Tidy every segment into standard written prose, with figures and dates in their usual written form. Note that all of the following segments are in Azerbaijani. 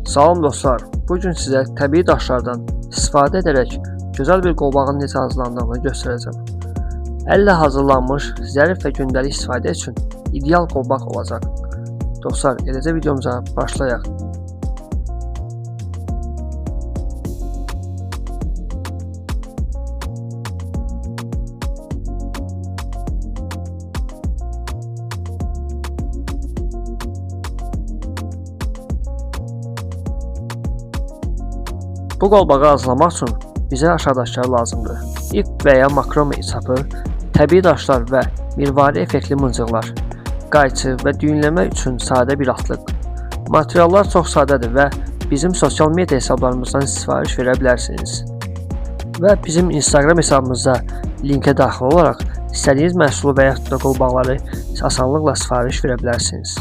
Salam dostlar, bugün sizə təbii daşlardan istifadə edərək gözəl bir qolbağın necə hazırlandığını göstərəcəm. Əllə hazırlanmış, zərif və gündəlik istifadə üçün ideal qolbaq olacaq. Dostlar, eləcə videomuza başlayaq. Bu qolbağı hazırlamaq üçün bizə aşağıdakılar lazımdır. İp və ya makrome sapı, təbii daşlar və mirvari effektli mıncıqlar, qayçı və düyünləmə üçün sadə bir atlıq. Materiallar çox sadədir və bizim sosial media hesablarımızdan sifariş verə bilərsiniz. Və bizim Instagram hesabımıza linkə daxil olaraq istədiyiniz məhsulu və yaxud da qolbaqları asanlıqla sifariş verə bilərsiniz.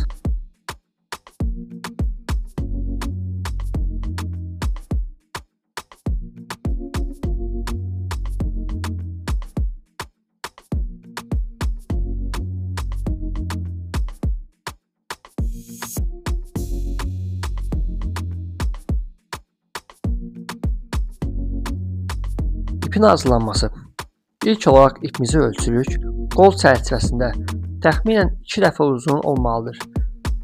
İpin hazırlanması. İlk olaraq ipimizi ölçürük. Qol çərçivəsində təxminən 2 dəfə uzun olmalıdır.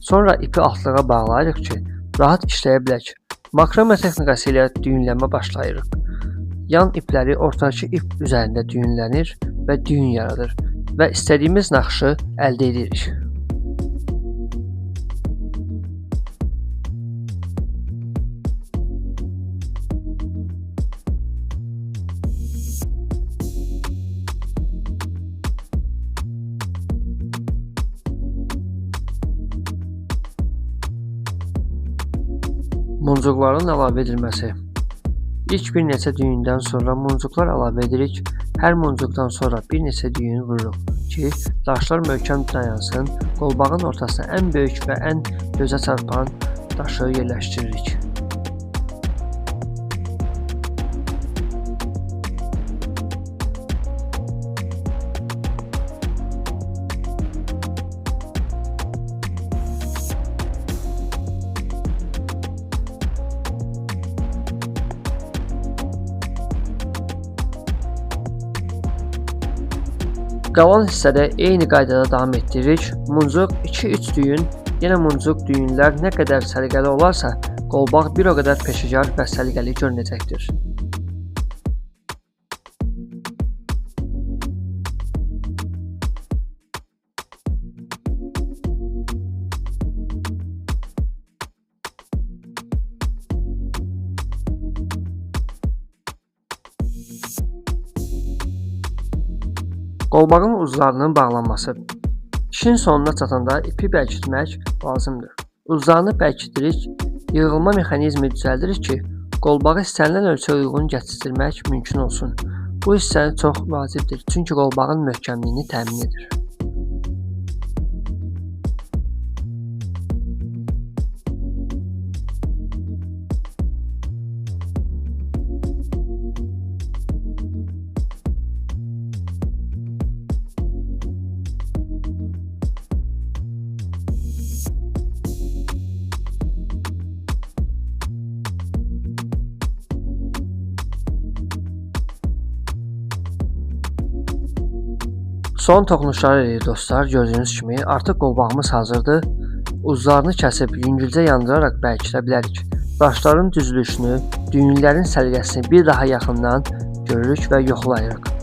Sonra ipi altlığa bağlayırıq ki, rahat işləyə bilək. Makrome texnikası ilə düyünləmə başlayırıq. Yan ipləri ortadakı ip üzərində düyünlənir və düyün yaradır və istədiyimiz naxışı əldə edirik. Muncuqların əlavə edilməsi. İlk bir neçə düyündən sonra muncuqlar əlavə edirik. Hər muncuqdan sonra bir neçə düyün vururuq ki, daşlar möhkəm dayansın. Qolbağın ortasına ən böyük və ən gözə çarpan daşı yerləşdiririk. Qalan hissədə eyni qaydada davam etdiririk. Muncuq 2-3 düyün, yenə muncuq düyünlər nə qədər səliqəli olarsa, qolbaq bir o qədər peşəkar və səliqəli görünəcəkdir. Qolbağın uclarının bağlanması. İşin sonuna çatanda ipi bərkitmək lazımdır. Uclarını bərkitirik, yığılma mexanizmi düzəldirik ki, qolbağı istənilən ölçüyə uyğun gətizdirmək mümkün olsun. Bu hissə çox vacibdir, çünki qolbağın möhkəmliyini təmin edir. Son toxunuşları edirik dostlar, gördüyünüz kimi artıq qolbağımız hazırdır. Uclarını kəsib yüngülcə yandıraraq bərkidə bilərik. Daşların düzülüşünü, düyünlərin səliqəsini bir daha yaxından görürük və yoxlayırıq.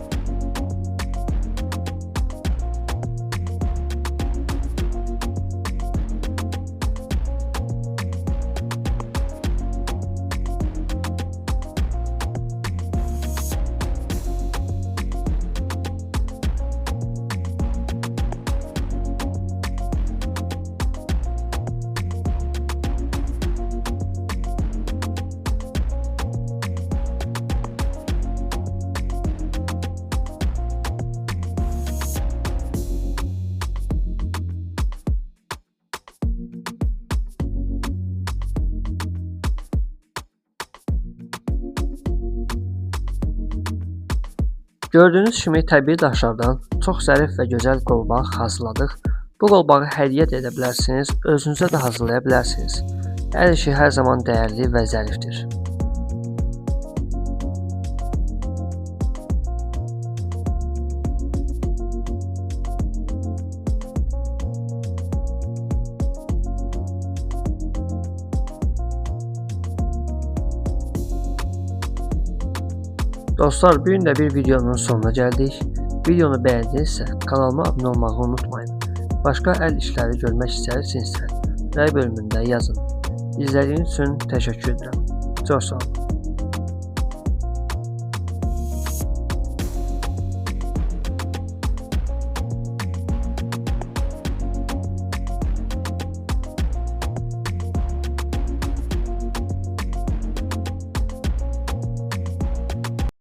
Gördüyünüz kimi təbii daşlardan çox zərif və gözəl qolbaq hazırladıq. Bu qolbağı hədiyyə edə bilərsiniz, özünüzə də hazırlaya bilərsiniz. Əl işi hər zaman dəyərli və zərifdir. Dostlar, bu gün də bir videonun sonuna gəldik. Videonu bəyəndinizsə kanalıma abunə olmağı unutmayın. Başqa əl işləri görmək istəyirsinizsə rəy bölümündə yazın. İzlədiyiniz üçün təşəkkür edirəm. Çox sağ olun.